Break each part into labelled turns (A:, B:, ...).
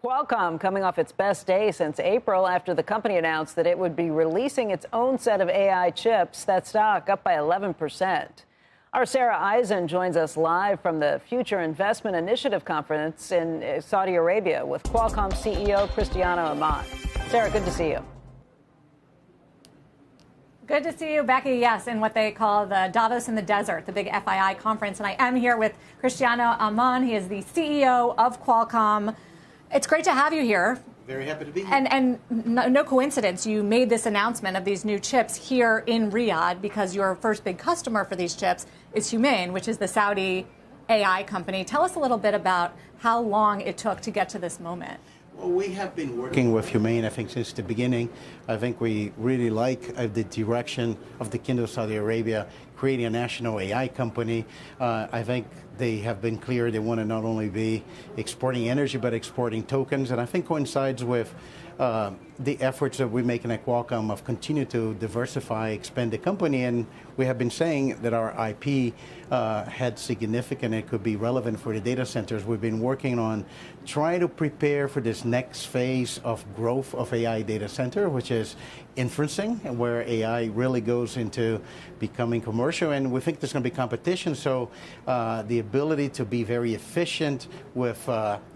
A: Qualcomm coming off its best day since April after the company announced that it would be releasing its own set of AI chips. That stock up by 11%. Our Sarah Eisen joins us live from the Future Investment Initiative Conference in Saudi Arabia with Qualcomm CEO Cristiano Amon. Sarah, good to see you.
B: Good to see you, Becky. Yes, in what they call the Davos in the Desert, the big FII conference. And I am here with Cristiano Amon. He is the CEO of Qualcomm. It's great to have you here.
C: Very happy to be here.
B: And no coincidence, you made this announcement of these new chips here in Riyadh because your first big customer for these chips is Humane, which is the Saudi AI company. Tell us a little bit about how long it took to get to this moment.
C: Well, we have been working with Humane, I think, since the beginning. I think we really like the direction of the Kingdom of Saudi Arabia, creating a national AI company. I think they have been clear they want to not only be exporting energy, but exporting tokens. And I think coincides with the efforts that we're making at Qualcomm of continue to diversify, expand the company. And we have been saying that our IP had significant, it could be relevant for the data centers. We've been working on trying to prepare for this next phase of growth of AI data center, which is inferencing, and where AI really goes into becoming commercial. And we think there's going to be competition. So the ability to be very efficient with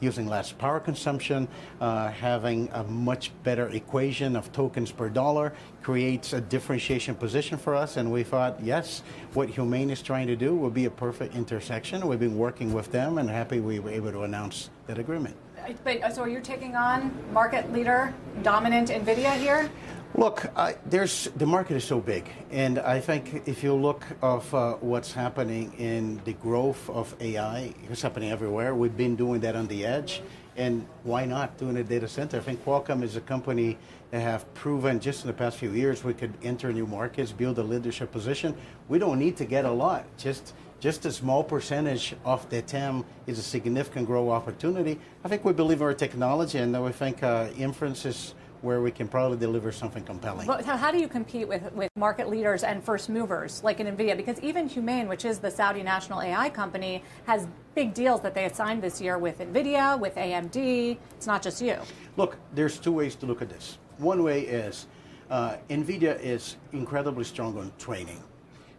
C: using less power consumption, having a much better equation of tokens per dollar creates a differentiation position for us. And we thought, yes, what Humane is trying to do will be a perfect intersection. We've been working with them and happy we were able to announce that agreement.
B: But, so you're taking on market leader, dominant NVIDIA here?
C: Look, the market is so big, and I think if you look of what's happening in the growth of AI, it's happening everywhere. We've been doing that on the edge, and why not doing a data center? I think Qualcomm is a company that have proven just in the past few years we could enter new markets, build a leadership position. We don't need to get a lot. Just a small percentage of the TAM is a significant growth opportunity. I think we believe in our technology, and we think inference is where we can probably deliver something compelling.
B: But how do you compete with market leaders and first movers like in NVIDIA? Because even Humane, which is the Saudi national AI company, has big deals that they have signed this year with NVIDIA, with AMD. It's not just you.
C: Look, there's two ways to look at this. One way is NVIDIA is incredibly strong on training,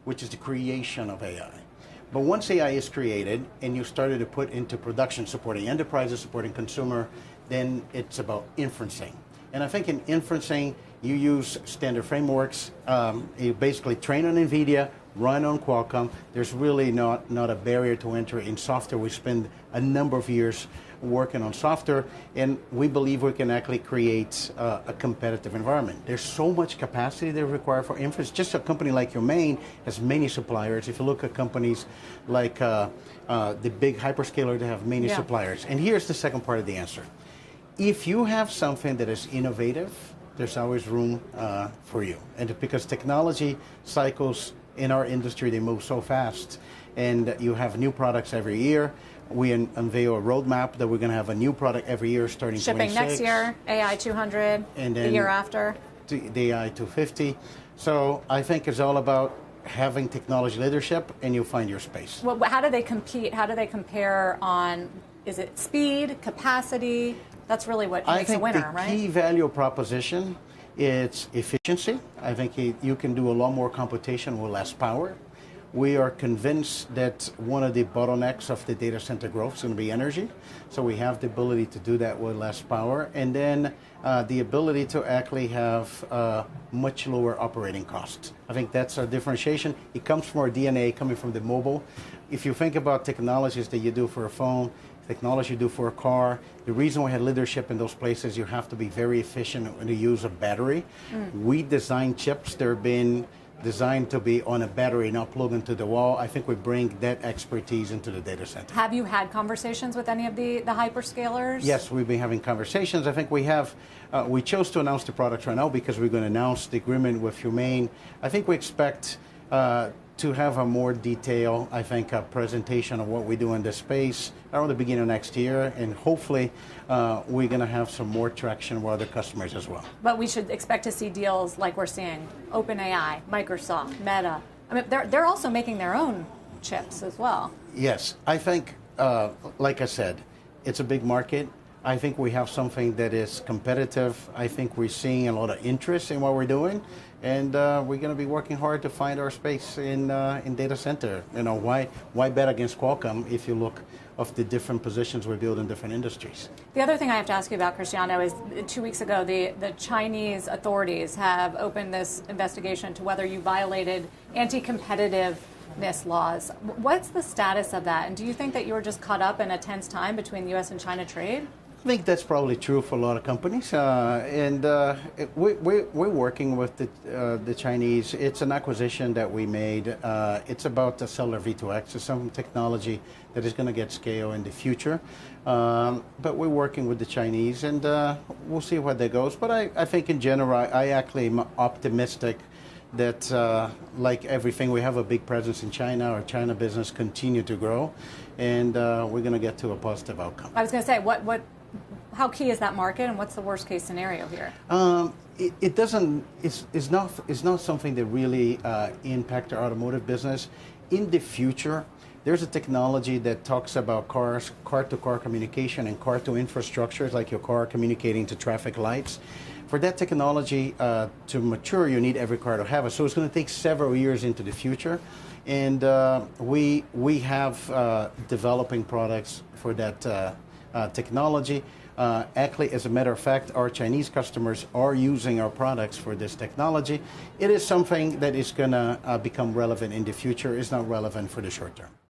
C: which is the creation of AI. But once AI is created and you started to put into production, supporting enterprises, supporting consumer, then it's about inferencing. And I think in inferencing, you use standard frameworks. You basically train on NVIDIA, run on Qualcomm. There's really not a barrier to enter in software. We spend a number of years working on software, and we believe we can actually create a competitive environment. There's so much capacity they require for inference. Just a company like Humane has many suppliers. If you look at companies like the big hyperscaler, they have many suppliers. And here's the second part of the answer. If you have something that is innovative, there's always room for you. And because technology cycles in our industry, they move so fast, and you have new products every year. We unveil a roadmap that we're going to have a new product every year starting
B: shipping
C: 26.
B: Next year, AI 200, and then the year after.
C: The AI 250. So I think it's all about having technology leadership, and you'll find your space.
B: Well, how do they compete? How do they compare on, is it speed, capacity? That's really what makes a winner, right?
C: I think the key value proposition is efficiency. I think you can do a lot more computation with less power. We are convinced that one of the bottlenecks of the data center growth is going to be energy. So we have the ability to do that with less power. And then the ability to actually have much lower operating costs. I think that's our differentiation. It comes from our DNA, coming from the mobile. If you think about technologies that you do for a phone, technology you do for a car, the reason we had leadership in those places, you have to be very efficient in the use of battery. We design chips that have been designed to be on a battery, not plugged into the wall. I think we bring that expertise into the data center.
B: Have you had conversations with any of the hyperscalers?
C: Yes, we've been having conversations. I think we have. We chose to announce the product right now because we're going to announce the agreement with Humane. I think we expect to have a more detailed, I think, a presentation of what we do in this space around the beginning of next year, and hopefully we're going to have some more traction with other customers as well.
B: But we should expect to see deals like we're seeing OpenAI, Microsoft, Meta. I mean, they're also making their own chips as well.
C: Yes, I think, like I said, it's a big market. I think we have something that is competitive. I think we're seeing a lot of interest in what we're doing, and we're going to be working hard to find our space in data center. You know, why bet against Qualcomm if you look of the different positions we build in different industries?
B: The other thing I have to ask you about, Cristiano, is 2 weeks ago, the Chinese authorities have opened this investigation into whether you violated anti-competitiveness laws. What's the status of that? And do you think that you were just caught up in a tense time between U.S. and China trade?
C: I think that's probably true for a lot of companies, we're working with the Chinese. It's an acquisition that we made. It's about the cellular V2X. It's some technology that is going to get scale in the future. But we're working with the Chinese, and we'll see where that goes. But I think in general, I actually am optimistic that, like everything, we have a big presence in China. Our China business continue to grow, and we're going to get to a positive outcome.
B: I was going to say, how key is that market, and what's the worst case scenario here?
C: It doesn't. It's not something that really impact our automotive business. In the future, there's a technology that talks about car-to-car communication and car-to infrastructure, like your car communicating to traffic lights. For that technology to mature, you need every car to have it. So it's going to take several years into the future, and we have developing products for that technology. Actually, as a matter of fact, our Chinese customers are using our products for this technology. It is something that is going to become relevant in the future. It's not relevant for the short term.